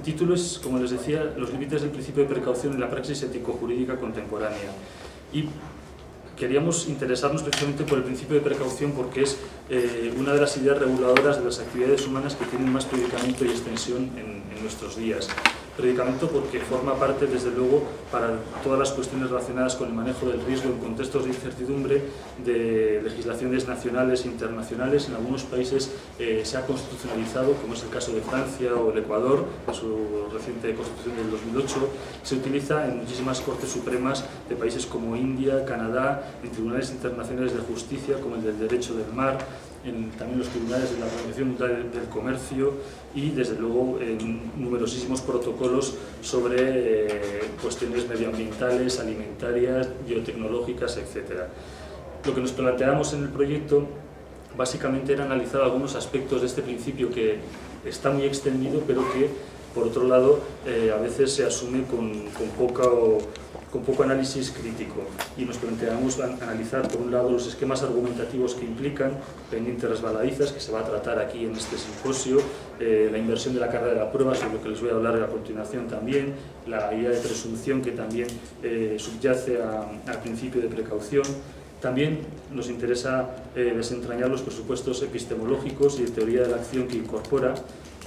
título es, como les decía, los límites del principio de precaución en la praxis ético-jurídica contemporánea. Y queríamos interesarnos precisamente por el principio de precaución porque es una de las ideas reguladoras de las actividades humanas que tienen más predicamento y extensión en nuestros días. Predicamento porque forma parte, desde luego, para todas las cuestiones relacionadas con el manejo del riesgo en contextos de incertidumbre, de legislaciones nacionales e internacionales. En algunos países se ha constitucionalizado, como es el caso de Francia o el Ecuador, en su reciente constitución del 2008, se utiliza en muchísimas cortes supremas de países como India, Canadá, en tribunales internacionales de justicia, como el del derecho del mar, también los tribunales de la Organización Mundial del Comercio y, desde luego, en numerosísimos protocolos sobre cuestiones medioambientales, alimentarias, biotecnológicas, etc. Lo que nos planteamos en el proyecto básicamente era analizar algunos aspectos de este principio que está muy extendido, pero que, por otro lado, a veces se asume con poco análisis crítico, y nos planteamos analizar, por un lado, los esquemas argumentativos que implican, pendientes resbaladizas, que se va a tratar aquí en este simposio, la inversión de la carga de la prueba, sobre lo que les voy a hablar a continuación también, la idea de presunción que también subyace al principio de precaución. También nos interesa desentrañar los presupuestos epistemológicos y de teoría de la acción que incorpora,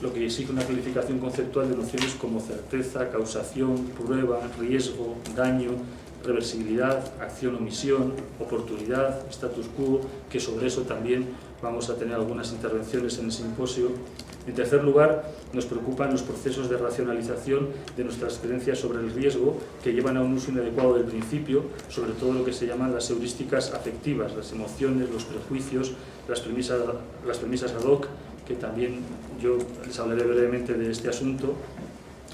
lo que exige una clasificación conceptual de nociones como certeza, causación, prueba, riesgo, daño, reversibilidad, acción-omisión, oportunidad, status quo, que sobre eso también vamos a tener algunas intervenciones en el simposio. En tercer lugar, nos preocupan los procesos de racionalización de nuestras creencias sobre el riesgo que llevan a un uso inadecuado del principio, sobre todo lo que se llaman las heurísticas afectivas, las emociones, los prejuicios, las premisas ad hoc, que también yo les hablaré brevemente de este asunto.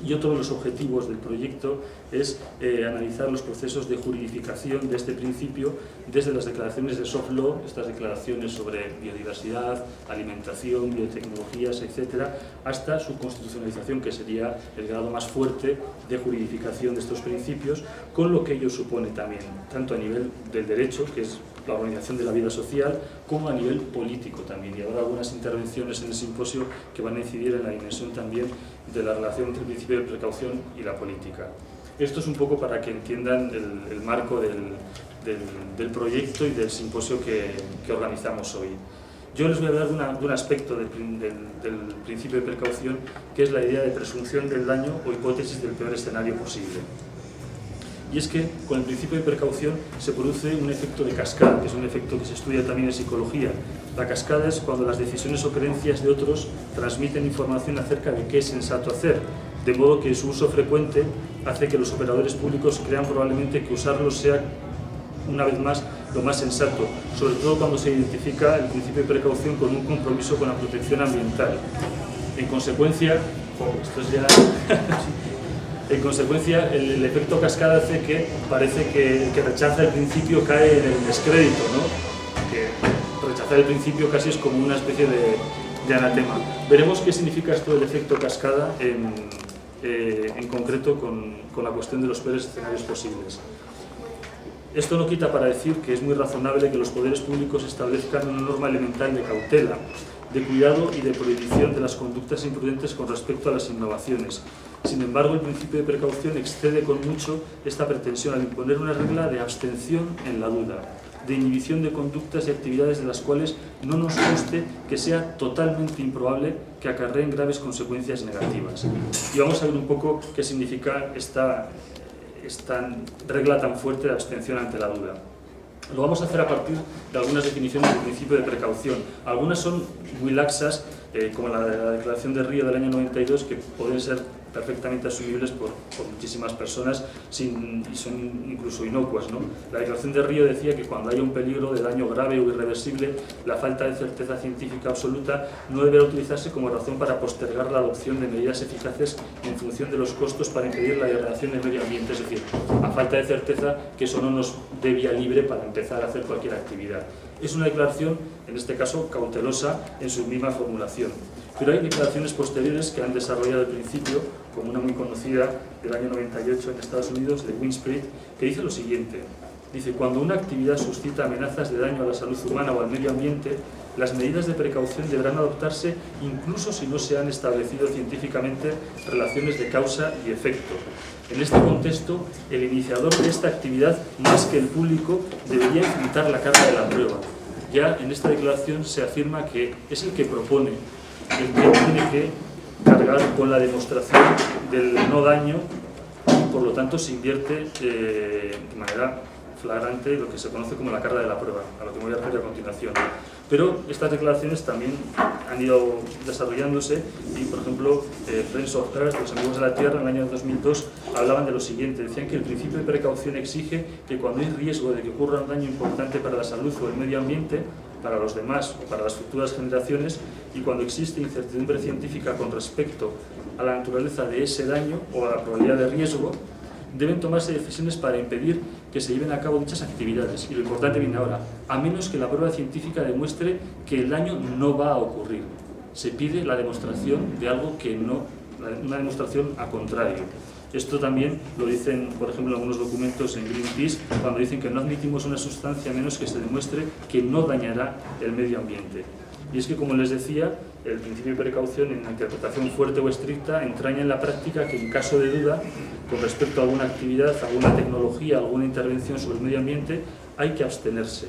Y otro de los objetivos del proyecto es analizar los procesos de juridificación de este principio desde las declaraciones de soft law, estas declaraciones sobre biodiversidad, alimentación, biotecnologías, etcétera, hasta su constitucionalización, que sería el grado más fuerte de juridificación de estos principios, con lo que ello supone también, tanto a nivel del derecho, que es la organización de la vida social, como a nivel político también. Y habrá algunas intervenciones en el simposio que van a incidir en la dimensión también de la relación entre el principio de precaución y la política. Esto es un poco para que entiendan el marco del proyecto y del simposio que organizamos hoy. Yo les voy a hablar de un aspecto del principio de precaución, que es la idea de presunción del daño o hipótesis del peor escenario posible. Y es que con el principio de precaución se produce un efecto de cascada, que es un efecto que se estudia también en psicología. La cascada es cuando las decisiones o creencias de otros transmiten información acerca de qué es sensato hacer, de modo que su uso frecuente hace que los operadores públicos crean probablemente que usarlo sea, una vez más, lo más sensato, sobre todo cuando se identifica el principio de precaución con un compromiso con la protección ambiental. En consecuencia, En consecuencia, el efecto cascada hace que parece que rechaza el principio cae en el descrédito, ¿no? Que rechazar el principio casi es como una especie de anatema. Veremos qué significa esto del efecto cascada en concreto con la cuestión de los peores escenarios posibles. Esto no quita para decir que es muy razonable que los poderes públicos establezcan una norma elemental de cautela, de cuidado y de prohibición de las conductas imprudentes con respecto a las innovaciones. Sin embargo, el principio de precaución excede con mucho esta pretensión al imponer una regla de abstención en la duda, de inhibición de conductas y actividades de las cuales no nos conste que sea totalmente improbable que acarreen graves consecuencias negativas. Y vamos a ver un poco qué significa esta regla tan fuerte de abstención ante la duda. Lo vamos a hacer a partir de algunas definiciones del principio de precaución. Algunas son muy laxas, como la de la Declaración de Río del año 92, que pueden ser perfectamente asumibles por muchísimas personas y son incluso inocuas, ¿no? La Declaración de Río decía que cuando haya un peligro de daño grave o irreversible, la falta de certeza científica absoluta no deberá utilizarse como razón para postergar la adopción de medidas eficaces en función de los costos para impedir la degradación del medio ambiente. Es decir, a falta de certeza, que eso no nos dé vía libre para empezar a hacer cualquier actividad. Es una declaración, en este caso, cautelosa en su misma formulación. Pero hay declaraciones posteriores que han desarrollado el principio, como una muy conocida del año 98 en Estados Unidos, de Winsprit, que dice lo siguiente. Dice, cuando una actividad suscita amenazas de daño a la salud humana o al medio ambiente, las medidas de precaución deberán adoptarse incluso si no se han establecido científicamente relaciones de causa y efecto. En este contexto, el iniciador de esta actividad, más que el público, debería enfrentar la carga de la prueba. Ya en esta declaración se afirma que es el que propone, el que tiene que cargar con la demostración del no daño y por lo tanto se invierte de manera flagrante lo que se conoce como la carga de la prueba, a lo que me voy a referir a continuación. Pero estas declaraciones también han ido desarrollándose y, por ejemplo, Friends of Earth, los Amigos de la Tierra, en el año 2002 hablaban de lo siguiente, decían que el principio de precaución exige que cuando hay riesgo de que ocurra un daño importante para la salud o el medio ambiente, para los demás o para las futuras generaciones, y cuando existe incertidumbre científica con respecto a la naturaleza de ese daño o a la probabilidad de riesgo, deben tomarse decisiones para impedir que se lleven a cabo dichas actividades. Y lo importante viene ahora, a menos que la prueba científica demuestre que el daño no va a ocurrir. Se pide la demostración de algo que no, una demostración a contrario. Esto también lo dicen, por ejemplo, en algunos documentos en Greenpeace, cuando dicen que no admitimos una sustancia a menos que se demuestre que no dañará el medio ambiente. Y es que, como les decía, el principio de precaución en la interpretación fuerte o estricta entraña en la práctica que en caso de duda, con respecto a alguna actividad, alguna tecnología, alguna intervención sobre el medio ambiente, hay que abstenerse.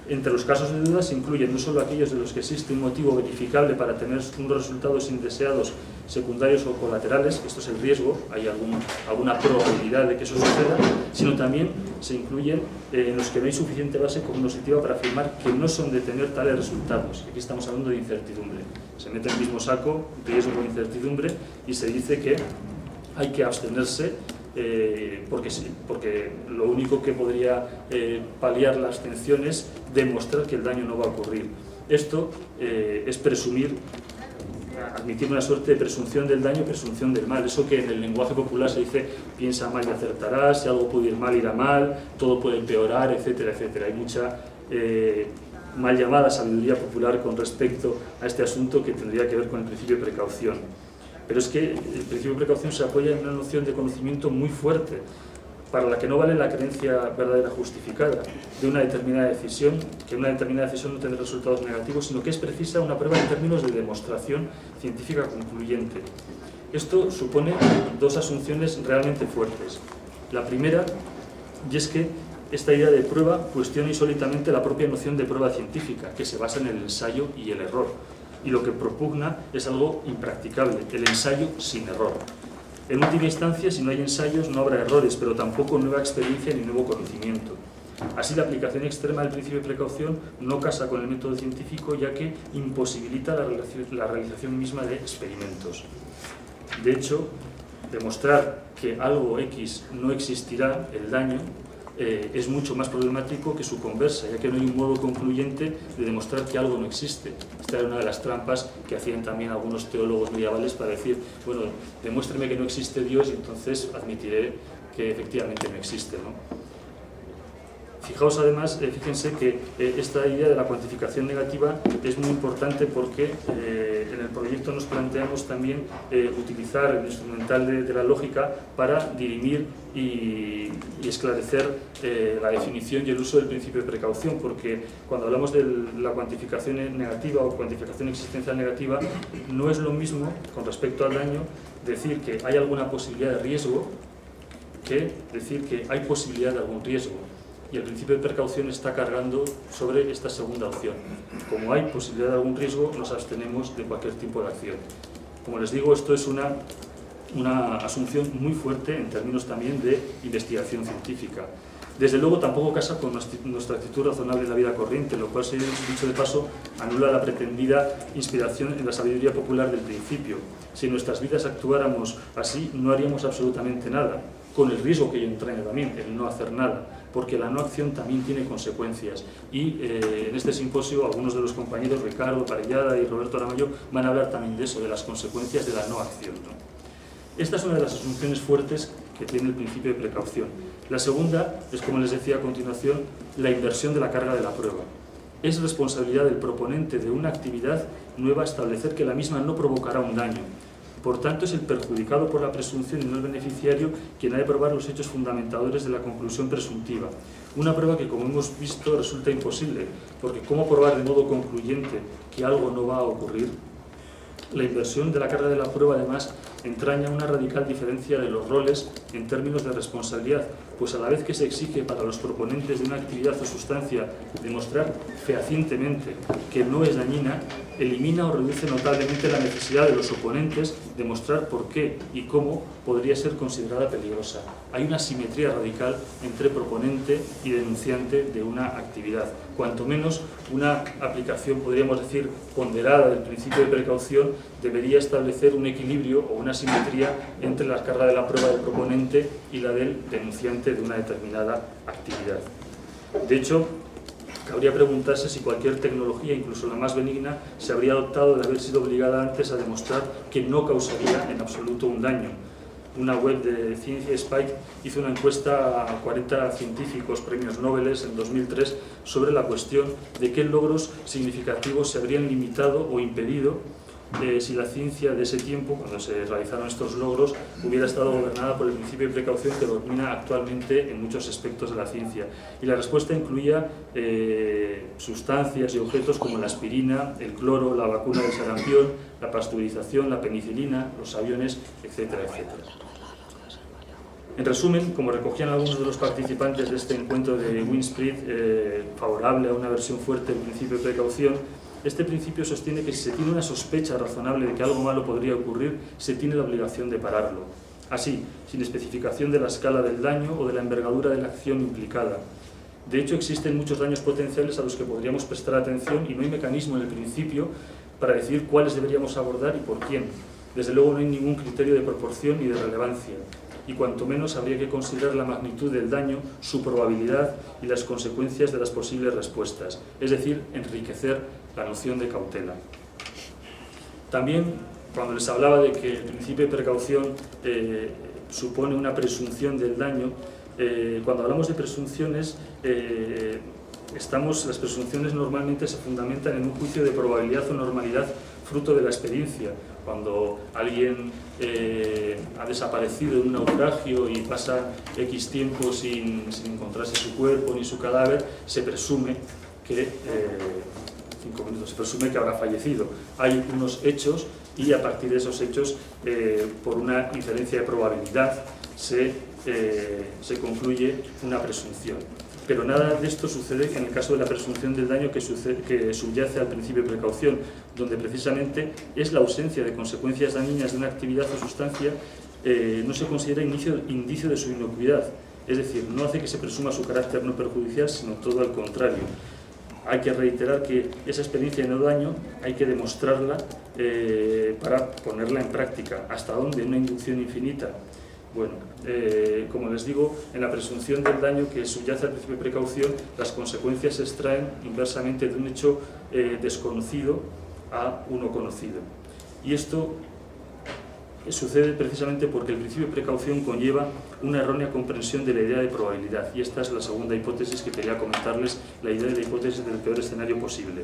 Entre los casos de duda se incluyen no solo aquellos de los que existe un motivo verificable para tener unos resultados indeseados, secundarios o colaterales, esto es el riesgo, hay alguna probabilidad de que eso suceda, sino también se incluyen en los que no hay suficiente base cognoscitiva para afirmar que no son de tener tales resultados. Aquí estamos hablando de incertidumbre. Se mete en el mismo saco riesgo e incertidumbre y se dice que hay que abstenerse porque lo único que podría paliar la abstención es demostrar que el daño no va a ocurrir. Esto es presumir, admitir una suerte de presunción del daño y presunción del mal. Eso que en el lenguaje popular se dice piensa mal y acertarás, si algo puede ir mal irá mal, todo puede empeorar, etcétera, etcétera. Hay mucha mal llamada sabiduría popular con respecto a este asunto que tendría que ver con el principio de precaución. Pero es que el principio de precaución se apoya en una noción de conocimiento muy fuerte, para la que no vale la creencia verdadera justificada de una determinada decisión, que una determinada decisión no tendrá resultados negativos, sino que es precisa una prueba en términos de demostración científica concluyente. Esto supone dos asunciones realmente fuertes. La primera, y es que esta idea de prueba cuestiona insólitamente la propia noción de prueba científica, que se basa en el ensayo y el error. Y lo que propugna es algo impracticable, el ensayo sin error. En última instancia, si no hay ensayos, no habrá errores, pero tampoco nueva experiencia ni nuevo conocimiento. Así, la aplicación extrema del principio de precaución no casa con el método científico, ya que imposibilita la realización misma de experimentos. De hecho, demostrar que algo X no existirá, el daño, es mucho más problemático que su conversa, ya que no hay un modo concluyente de demostrar que algo no existe. Esta era una de las trampas que hacían también algunos teólogos medievales para decir, bueno, demuéstreme que no existe Dios y entonces admitiré que efectivamente no existe, ¿no? Fijaos además, fíjense que esta idea de la cuantificación negativa es muy importante porque en el proyecto nos planteamos también utilizar el instrumental de la lógica para dirimir y esclarecer la definición y el uso del principio de precaución, porque cuando hablamos de la cuantificación negativa o cuantificación existencial negativa, no es lo mismo con respecto al daño decir que hay alguna posibilidad de riesgo que decir que hay posibilidad de algún riesgo. Y el principio de precaución está cargando sobre esta segunda opción. Como hay posibilidad de algún riesgo, nos abstenemos de cualquier tipo de acción. Como les digo, esto es una asunción muy fuerte en términos también de investigación científica. Desde luego tampoco casa con nuestra actitud razonable en la vida corriente, lo cual, dicho de paso, anula la pretendida inspiración en la sabiduría popular del principio. Si en nuestras vidas actuáramos así, no haríamos absolutamente nada, con el riesgo que ello entraña también, el no hacer nada, porque la no acción también tiene consecuencias. Y en este simposio algunos de los compañeros, Ricardo Parellada y Roberto Aramayo, van a hablar también de eso, de las consecuencias de la no acción, ¿no? Esta es una de las asunciones fuertes que tiene el principio de precaución. La segunda es, como les decía a continuación, la inversión de la carga de la prueba. Es responsabilidad del proponente de una actividad nueva establecer que la misma no provocará un daño. Por tanto, es el perjudicado por la presunción y no el beneficiario quien ha de probar los hechos fundamentadores de la conclusión presuntiva. Una prueba que, como hemos visto, resulta imposible, porque ¿cómo probar de modo concluyente que algo no va a ocurrir? La inversión de la carga de la prueba, además, entraña una radical diferencia de los roles en términos de responsabilidad, pues a la vez que se exige para los proponentes de una actividad o sustancia demostrar fehacientemente que no es dañina, elimina o reduce notablemente la necesidad de los oponentes de mostrar por qué y cómo podría ser considerada peligrosa. Hay una simetría radical entre proponente y denunciante de una actividad. Cuanto menos una aplicación, podríamos decir, ponderada del principio de precaución debería establecer un equilibrio o una simetría entre la carga de la prueba del proponente y la del denunciante de una determinada actividad. De hecho, cabría preguntarse si cualquier tecnología, incluso la más benigna, se habría adoptado de haber sido obligada antes a demostrar que no causaría en absoluto un daño. Una web de Ciencia Spike hizo una encuesta a 40 científicos premios Nobel en 2003 sobre la cuestión de qué logros significativos se habrían limitado o impedido si la ciencia de ese tiempo, cuando se realizaron estos logros, hubiera estado gobernada por el principio de precaución que domina actualmente en muchos aspectos de la ciencia. Y la respuesta incluía sustancias y objetos como la aspirina, el cloro, la vacuna del sarampión, la pasteurización, la penicilina, los aviones, etcétera, etcétera. En resumen, como recogían algunos de los participantes de este encuentro de Winspread, favorable a una versión fuerte del principio de precaución, este principio sostiene que si se tiene una sospecha razonable de que algo malo podría ocurrir, se tiene la obligación de pararlo. Así, sin especificación de la escala del daño o de la envergadura de la acción implicada. De hecho, existen muchos daños potenciales a los que podríamos prestar atención y no hay mecanismo en el principio para decir cuáles deberíamos abordar y por quién. Desde luego no hay ningún criterio de proporción ni de relevancia. Y cuanto menos habría que considerar la magnitud del daño, su probabilidad y las consecuencias de las posibles respuestas, es decir, enriquecer la noción de cautela. También, cuando les hablaba de que el principio de precaución supone una presunción del daño, cuando hablamos de presunciones, las presunciones normalmente se fundamentan en un juicio de probabilidad o normalidad fruto de la experiencia. Cuando alguien ha desaparecido en un naufragio y pasa X tiempo sin encontrarse su cuerpo ni su cadáver, se presume que 5 minutos, se presume que habrá fallecido. Hay unos hechos y a partir de esos hechos, por una inferencia de probabilidad, se concluye una presunción. Pero nada de esto sucede en el caso de la presunción del daño que subyace al principio de precaución, donde precisamente es la ausencia de consecuencias dañinas de una actividad o sustancia, no se considera indicio de su inocuidad. Es decir, no hace que se presuma su carácter no perjudicial, sino todo al contrario. Hay que reiterar que esa experiencia de no daño hay que demostrarla para ponerla en práctica. ¿Hasta dónde? Una inducción infinita. Bueno, como les digo, en la presunción del daño que subyace al principio de precaución, las consecuencias se extraen inversamente de un hecho desconocido a uno conocido. Y esto sucede precisamente porque el principio de precaución conlleva una errónea comprensión de la idea de probabilidad. Y esta es la segunda hipótesis que quería comentarles, la idea de la hipótesis del peor escenario posible,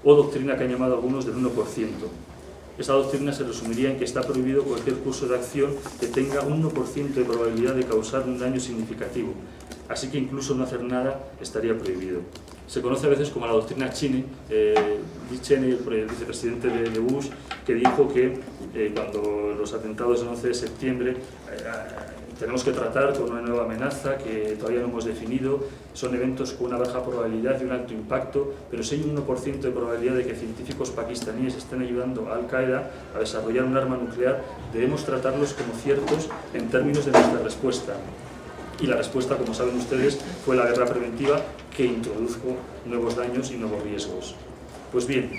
o doctrina que han llamado algunos del 1%. Esta doctrina se resumiría en que está prohibido cualquier curso de acción que tenga un 1% de probabilidad de causar un daño significativo. Así que incluso no hacer nada estaría prohibido. Se conoce a veces como la doctrina Cheney, Dick Cheney, el vicepresidente de Bush, que dijo que cuando los atentados del 11 de septiembre tenemos que tratar con una nueva amenaza que todavía no hemos definido, son eventos con una baja probabilidad y un alto impacto, pero si hay un 1% de probabilidad de que científicos pakistaníes estén ayudando a Al-Qaeda a desarrollar un arma nuclear, debemos tratarlos como ciertos en términos de nuestra respuesta. Y la respuesta, como saben ustedes, fue la guerra preventiva que introdujo nuevos daños y nuevos riesgos. Pues bien,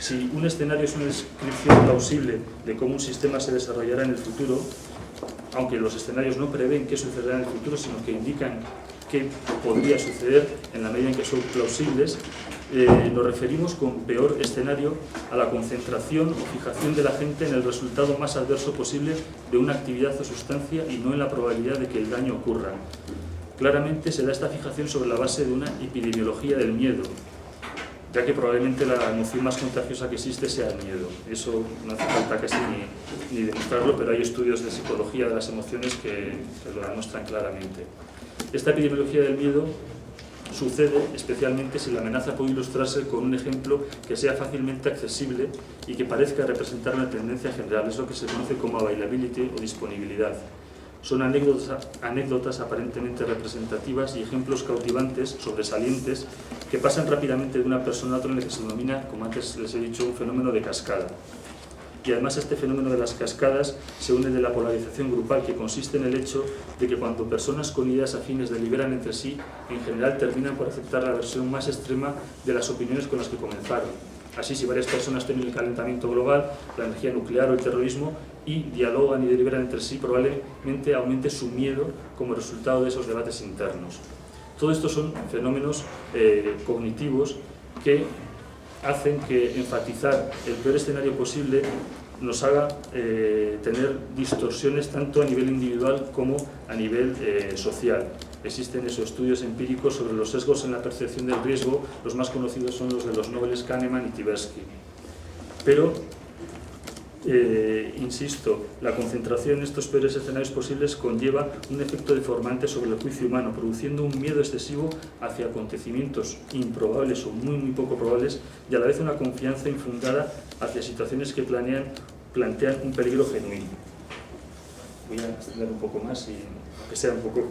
si un escenario es una descripción plausible de cómo un sistema se desarrollará en el futuro, aunque los escenarios no prevén qué sucederá en el futuro, sino que indican qué podría suceder en la medida en que son plausibles, nos referimos con peor escenario a la concentración o fijación de la gente en el resultado más adverso posible de una actividad o sustancia y no en la probabilidad de que el daño ocurra. Claramente se da esta fijación sobre la base de una epidemiología del miedo, ya que probablemente la emoción más contagiosa que existe sea el miedo. Eso no hace falta casi ni demostrarlo, pero hay estudios de psicología de las emociones que lo demuestran claramente. Esta epidemiología del miedo sucede especialmente si la amenaza puede ilustrarse con un ejemplo que sea fácilmente accesible y que parezca representar una tendencia general. Es lo que se conoce como availability o disponibilidad. Son anécdotas aparentemente representativas y ejemplos cautivantes, sobresalientes, que pasan rápidamente de una persona a otra, en la que se denomina, como antes les he dicho, un fenómeno de cascada. Y además este fenómeno de las cascadas se une de la polarización grupal, que consiste en el hecho de que cuando personas con ideas afines deliberan entre sí, en general terminan por aceptar la versión más extrema de las opiniones con las que comenzaron. Así, si varias personas tienen el calentamiento global, la energía nuclear o el terrorismo, y dialogan y deliberan entre sí, probablemente aumente su miedo como resultado de esos debates internos. Todo esto son fenómenos cognitivos que hacen que enfatizar el peor escenario posible nos haga tener distorsiones tanto a nivel individual como a nivel social. Existen esos estudios empíricos sobre los sesgos en la percepción del riesgo. Los más conocidos son los de los Nobles Kahneman y Tversky. Pero, insisto, la concentración en estos peores escenarios posibles conlleva un efecto deformante sobre el juicio humano, produciendo un miedo excesivo hacia acontecimientos improbables o muy poco probables, y a la vez una confianza infundada hacia situaciones que plantean un peligro genuino. Voy a extender un poco más y que sea un poco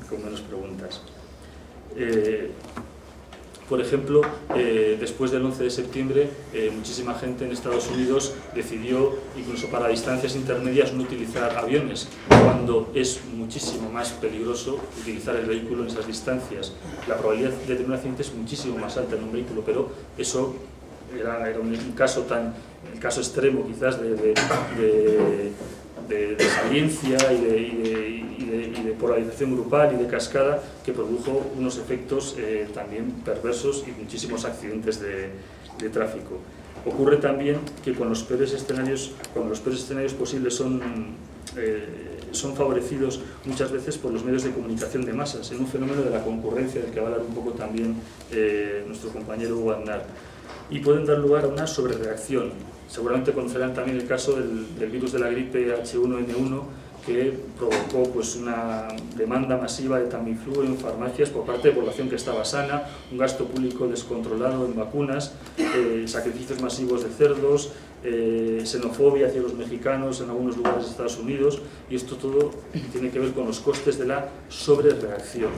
con menos preguntas. Por ejemplo, después del 11 de septiembre, muchísima gente en Estados Unidos decidió, incluso para distancias intermedias, no utilizar aviones, cuando es muchísimo más peligroso utilizar el vehículo en esas distancias. La probabilidad de tener un accidente es muchísimo más alta en un vehículo, pero eso era un caso el caso extremo quizás de saliencia y de polarización grupal y de cascada, que produjo unos efectos también perversos y muchísimos accidentes de tráfico. Ocurre también que con los peores escenarios, posibles son favorecidos muchas veces por los medios de comunicación de masas, en un fenómeno de la concurrencia del que va a hablar un poco también nuestro compañero Hugo Aznar, y pueden dar lugar a una sobrereacción. Seguramente conocerán también el caso del virus de la gripe H1N1, que provocó pues, una demanda masiva de Tamiflu en farmacias por parte de población que estaba sana, un gasto público descontrolado en vacunas, sacrificios masivos de cerdos, xenofobia hacia los mexicanos en algunos lugares de Estados Unidos, y esto todo tiene que ver con los costes de la sobrereacción.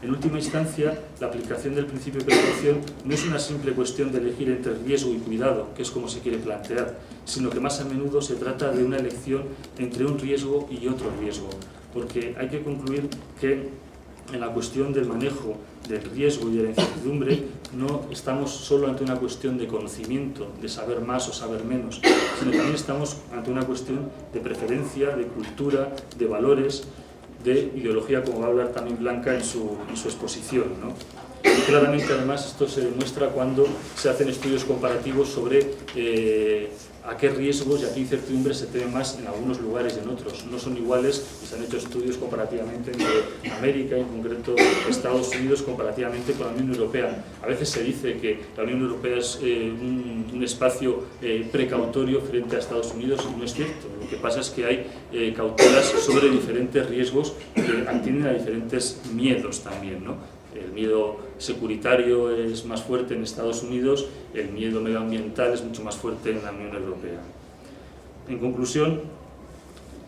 En última instancia, la aplicación del principio de precaución no es una simple cuestión de elegir entre riesgo y cuidado, que es como se quiere plantear, sino que más a menudo se trata de una elección entre un riesgo y otro riesgo, porque hay que concluir que en la cuestión del manejo del riesgo y de la incertidumbre no estamos solo ante una cuestión de conocimiento, de saber más o saber menos, sino también estamos ante una cuestión de preferencia, de cultura, de valores, de ideología, como va a hablar también Blanca en su exposición, ¿no? Y claramente, además, esto se demuestra cuando se hacen estudios comparativos sobre a qué riesgos y a qué incertidumbres se temen más en algunos lugares y en otros. No son iguales, y se han hecho estudios comparativamente entre América, en concreto Estados Unidos, comparativamente con la Unión Europea. A veces se dice que la Unión Europea es un espacio precautorio frente a Estados Unidos, y no es cierto. Lo que pasa es que hay cautelas sobre diferentes riesgos que atienden a diferentes miedos también, ¿no? El miedo securitario es más fuerte en Estados Unidos, el miedo medioambiental es mucho más fuerte en la Unión Europea. En conclusión,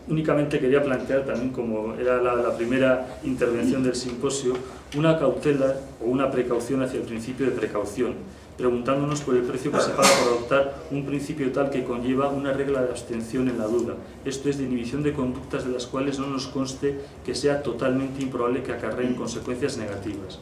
únicamente quería plantear también, como era la primera intervención del simposio, una cautela o una precaución hacia el principio de precaución, preguntándonos por el precio que se paga por adoptar un principio tal que conlleva una regla de abstención en la duda, esto es, de inhibición de conductas de las cuales no nos conste que sea totalmente improbable que acarreen consecuencias negativas.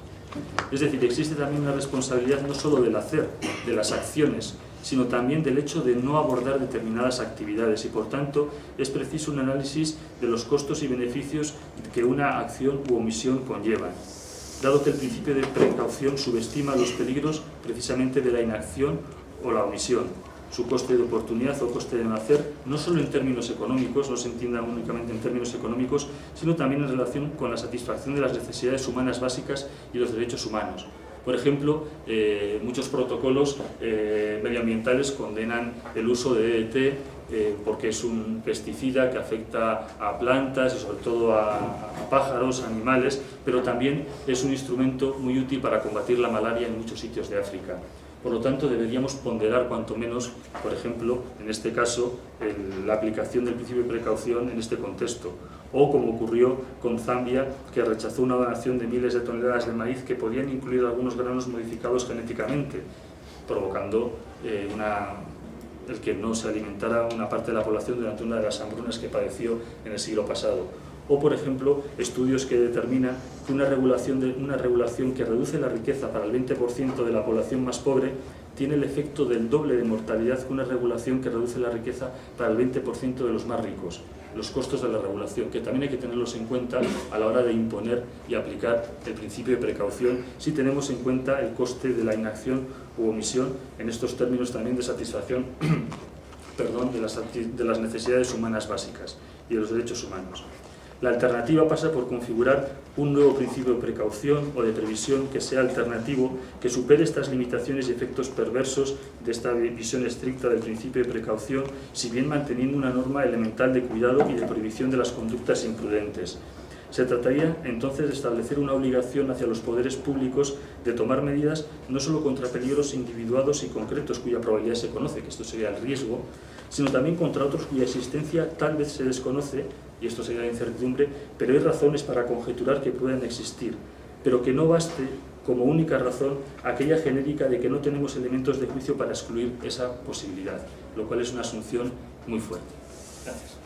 Es decir, existe también una responsabilidad no solo del hacer, de las acciones, sino también del hecho de no abordar determinadas actividades, y por tanto es preciso un análisis de los costos y beneficios que una acción u omisión conllevan, dado que el principio de precaución subestima los peligros precisamente de la inacción o la omisión, su coste de oportunidad o coste de no hacer, no solo en términos económicos, no se entienda únicamente en términos económicos, sino también en relación con la satisfacción de las necesidades humanas básicas y los derechos humanos. Por ejemplo, muchos protocolos medioambientales condenan el uso de DDT porque es un pesticida que afecta a plantas y sobre todo a pájaros, animales, pero también es un instrumento muy útil para combatir la malaria en muchos sitios de África. Por lo tanto, deberíamos ponderar cuanto menos, por ejemplo, en este caso, la aplicación del principio de precaución en este contexto. O como ocurrió con Zambia, que rechazó una donación de miles de toneladas de maíz que podían incluir algunos granos modificados genéticamente, provocando el que no se alimentara una parte de la población durante una de las hambrunas que padeció en el siglo pasado. O, por ejemplo, estudios que determinan que una regulación que reduce la riqueza para el 20% de la población más pobre tiene el efecto del doble de mortalidad que una regulación que reduce la riqueza para el 20% de los más ricos. Los costos de la regulación, que también hay que tenerlos en cuenta a la hora de imponer y aplicar el principio de precaución, si tenemos en cuenta el coste de la inacción u omisión en estos términos también de satisfacción de las necesidades humanas básicas y de los derechos humanos. La alternativa pasa por configurar un nuevo principio de precaución o de previsión que sea alternativo, que supere estas limitaciones y efectos perversos de esta visión estricta del principio de precaución, si bien manteniendo una norma elemental de cuidado y de prohibición de las conductas imprudentes. Se trataría entonces de establecer una obligación hacia los poderes públicos de tomar medidas no solo contra peligros individuados y concretos cuya probabilidad se conoce, que esto sería el riesgo, sino también contra otros cuya existencia tal vez se desconoce, y esto sería la incertidumbre, pero hay razones para conjeturar que puedan existir, pero que no baste como única razón aquella genérica de que no tenemos elementos de juicio para excluir esa posibilidad, lo cual es una asunción muy fuerte. Gracias.